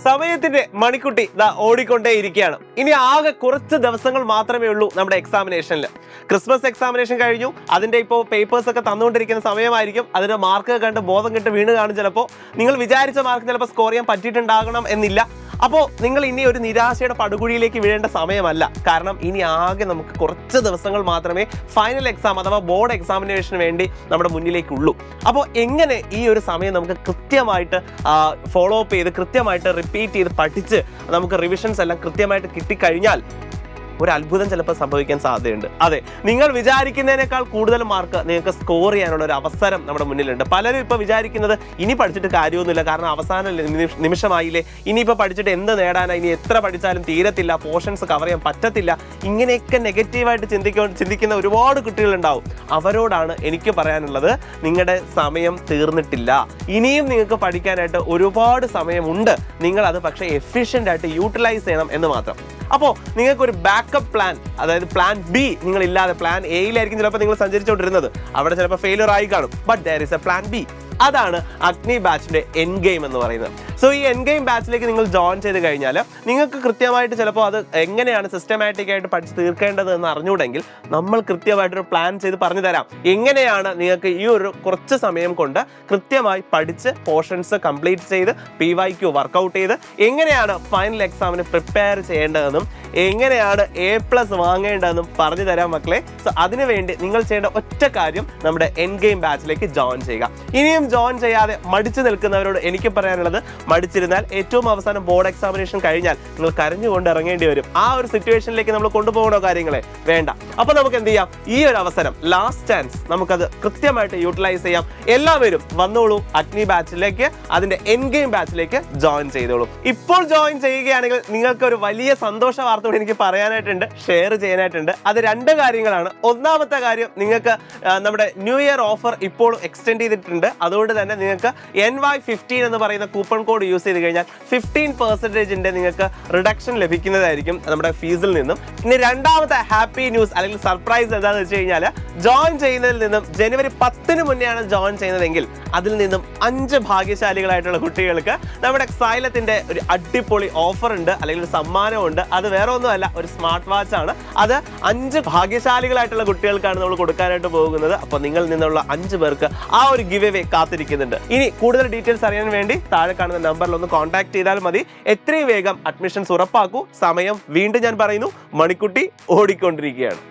സമയത്തിന്റെ മണിക്കുട്ടി ഓടിക്കൊണ്ടേ ഇരിക്കുകയാണ്. ഇനി ആകെ കുറച്ച് ദിവസങ്ങൾ മാത്രമേ ഉള്ളൂ നമ്മുടെ എക്സാമിനേഷനിൽ. ക്രിസ്മസ് എക്സാമിനേഷൻ കഴിഞ്ഞു. അതിന്റെ ഇപ്പോൾ പേപ്പേഴ്സ് ഒക്കെ തന്നുകൊണ്ടിരിക്കുന്ന സമയമായിരിക്കും. അതിന്റെ മാർക്ക് കണ്ട് ബോധം കെട്ട് വീണ് കാണും. ചിലപ്പോൾ നിങ്ങൾ വിചാരിച്ച മാർക്ക് ചിലപ്പോൾ സ്കോർ ചെയ്യാൻ പറ്റിയിട്ടുണ്ടാകണം എന്നില്ല. അപ്പോൾ നിങ്ങൾ ഇനി ഒരു നിരാശയുടെ പടുകുഴിയിലേക്ക് വീഴേണ്ട സമയമല്ല. കാരണം ഇനി ആകെ നമുക്ക് കുറച്ച് ദിവസങ്ങൾ മാത്രമേ ഫൈനൽ എക്സാം അഥവാ ബോർഡ് എക്സാമിനേഷന് വേണ്ടി നമ്മുടെ മുന്നിലേക്കുള്ളൂ. അപ്പോൾ എങ്ങനെ ഈ ഒരു സമയം നമുക്ക് കൃത്യമായിട്ട് ഫോളോ അപ്പ് ചെയ്ത് കൃത്യമായിട്ട് റിപ്പീറ്റ് ചെയ്ത് പഠിച്ച് നമുക്ക് റിവിഷൻസ് എല്ലാം കൃത്യമായിട്ട് കിട്ടിക്കഴിഞ്ഞാൽ ഒരു അത്ഭുതം ചിലപ്പോൾ സംഭവിക്കാൻ സാധ്യതയുണ്ട്. അതെ, നിങ്ങൾ വിചാരിക്കുന്നതിനേക്കാൾ കൂടുതൽ മാർക്ക് നിങ്ങൾക്ക് സ്കോർ ചെയ്യാനുള്ള ഒരു അവസരം നമ്മുടെ മുന്നിലുണ്ട്. പലരും ഇപ്പോൾ വിചാരിക്കുന്നത് ഇനി പഠിച്ചിട്ട് കാര്യമൊന്നുമില്ല, കാരണം അവസാന നിമിഷമായില്ലേ, ഇനിയിപ്പോൾ പഠിച്ചിട്ട് എന്ത് നേടാനാണ്, ഇനി എത്ര പഠിച്ചാലും തീരത്തില്ല, പോർഷൻസ് കവർ ചെയ്യാൻ പറ്റത്തില്ല, ഇങ്ങനെയൊക്കെ നെഗറ്റീവായിട്ട് ചിന്തിക്കുന്ന ഒരുപാട് കുട്ടികളുണ്ടാവും. അവരോടാണ് എനിക്ക് പറയാനുള്ളത്, നിങ്ങളുടെ സമയം തീർന്നിട്ടില്ല. ഇനിയും നിങ്ങൾക്ക് പഠിക്കാനായിട്ട് ഒരുപാട് സമയമുണ്ട്. നിങ്ങളത് പക്ഷേ എഫിഷ്യൻ്റ് ആയിട്ട് യൂട്ടിലൈസ് ചെയ്യണം എന്ന് മാത്രം. അപ്പോൾ നിങ്ങൾക്കൊരു ബാക്കപ്പ് പ്ലാൻ, അതായത് പ്ലാൻ ബി നിങ്ങളില്ലാതെ പ്ലാൻ എയിലായിരിക്കും ചിലപ്പോൾ നിങ്ങൾ സഞ്ചരിച്ചുകൊണ്ടിരുന്നത്. അവിടെ ചിലപ്പോൾ ഫെയിലിയർ ആയി കാണും. But there is A plan B. അതാണ് അഗ്നി ബാച്ചിന്റെ എൻ ഗെയിം എന്ന് പറയുന്നത്. സോ ഈ എൻ ഗെയിം ബാച്ചിലേക്ക് നിങ്ങൾ ജോയിൻ ചെയ്ത് കഴിഞ്ഞാൽ നിങ്ങൾക്ക് കൃത്യമായിട്ട് ചിലപ്പോൾ അത് എങ്ങനെയാണ് സിസ്റ്റമാറ്റിക് ആയിട്ട് പഠിച്ച് തീർക്കേണ്ടത് എന്ന് അറിഞ്ഞുകൂടെങ്കിൽ നമ്മൾ കൃത്യമായിട്ടൊരു പ്ലാൻ ചെയ്ത് പറഞ്ഞു തരാം. എങ്ങനെയാണ് നിങ്ങൾക്ക് ഈ ഒരു കുറച്ച് സമയം കൊണ്ട് കൃത്യമായി പഠിച്ച് പോർഷൻസ് കംപ്ലീറ്റ് ചെയ്ത് PYQ വർക്കൗട്ട് ചെയ്ത് എങ്ങനെയാണ് ഫൈനൽ എക്സാമിന് പ്രിപ്പയർ ചെയ്യേണ്ടതെന്നും എങ്ങനെയാണ് A+ വാങ്ങേണ്ടതെന്നും പറഞ്ഞു തരാം മക്കളെ. സോ അതിനുവേണ്ടി നിങ്ങൾ ചെയ്യേണ്ട ഒറ്റ കാര്യം നമ്മുടെ എൻ ഗെയിം ബാച്ചിലേക്ക് ജോയിൻ ചെയ്യുക. ഇനിയും ജോയിൻ ചെയ്യാതെ മടിച്ചു നിൽക്കുന്നവരോട് എനിക്ക് പറയാനുള്ളത്, മടിച്ചിരുന്നാൽ ഏറ്റവും അവസാനം ബോർഡ് എക്സാമിനേഷൻ കഴിഞ്ഞാൽ നിങ്ങൾ കരഞ്ഞുകൊണ്ട് ഇറങ്ങേണ്ടി വരും. ആ ഒരു സിറ്റുവേഷനിലേക്ക് നമ്മൾ കൊണ്ടുപോകണോ കാര്യങ്ങളെ? വേണ്ട. അപ്പൊ നമുക്ക് എന്ത് ചെയ്യാം, ഈ ഒരു അവസരം, ലാസ്റ്റ് ചാൻസ്, നമുക്കത് കൃത്യമായിട്ട് യൂട്ടിലൈസ് ചെയ്യാം. എല്ലാവരും വന്നോളൂ അഗ്നി ബാച്ചിലേക്ക്, അതിന്റെ എൻ ഗെയിം ബാച്ചിലേക്ക് ജോയിൻ ചെയ്തോളൂ. ഇപ്പോൾ ജോയിൻ ചെയ്യുകയാണെങ്കിൽ നിങ്ങൾക്ക് ഒരു വലിയ സന്തോഷ വാർത്ത കൂടി എനിക്ക് പറയാനായിട്ടുണ്ട്, ഷെയർ ചെയ്യാനായിട്ടുണ്ട്. അത് രണ്ട് കാര്യങ്ങളാണ്. ഒന്നാമത്തെ കാര്യം, നിങ്ങൾക്ക് നമ്മുടെ ന്യൂ ഇയർ ഓഫർ ഇപ്പോൾ എക്സ്റ്റെൻഡ് ചെയ്തിട്ടുണ്ട്. അതുകൊണ്ട് തന്നെ നിങ്ങൾക്ക് NY15 എന്ന് പറയുന്ന കൂപ്പൺ കോഡ് യൂസ് ചെയ്ത് കഴിഞ്ഞാൽ 15% നിങ്ങൾക്ക് റിഡക്ഷൻ ലഭിക്കുന്നതായിരിക്കും നമ്മുടെ ഫീസിൽ നിന്നും. ഇനി രണ്ടാമത്തെ ഹാപ്പി ന്യൂസ് അല്ലെങ്കിൽ സർപ്രൈസ് എന്താണെന്ന് വെച്ച് കഴിഞ്ഞാൽ, ജോയിൻ ചെയ്യുന്നതിൽ നിന്നും ജനുവരി 10 മുന്നെയാണ് ജോയിൻ ചെയ്യുന്നതെങ്കിൽ അതിൽ നിന്നും 5 ഭാഗ്യശാലികളായിട്ടുള്ള കുട്ടികൾക്ക് നമ്മുടെ സൈലത്തിന്റെ ഒരു അടിപൊളി ഓഫർ ഉണ്ട്, അല്ലെങ്കിൽ ഒരു സമ്മാനമുണ്ട്. അത് വേറെ ഒന്നുമല്ല, ഒരു സ്മാർട്ട് വാച്ച് ആണ്. അത് 5 ഭാഗ്യശാലികളായിട്ടുള്ള കുട്ടികൾക്കാണ് നമ്മൾ കൊടുക്കാനായിട്ട് പോകുന്നത്. അപ്പോൾ നിങ്ങളിൽ നിന്നുള്ള 5 പേർക്ക് ആ ഒരു ഗിവ് അവേ കാത്തിരിക്കുന്നുണ്ട്. ഇനി കൂടുതൽ ഡീറ്റെയിൽസ് അറിയാൻ വേണ്ടി താഴെ കാണുന്ന നമ്പറിൽ ഒന്ന് കോൺടാക്ട് ചെയ്താൽ മതി. എത്രയും വേഗം അഡ്മിഷൻസ് ഉറപ്പാക്കൂ. സമയം വീണ്ടും ഞാൻ പറയുന്നു, മണിക്കുട്ടി ഓടിക്കൊണ്ടിരിക്കുകയാണ്.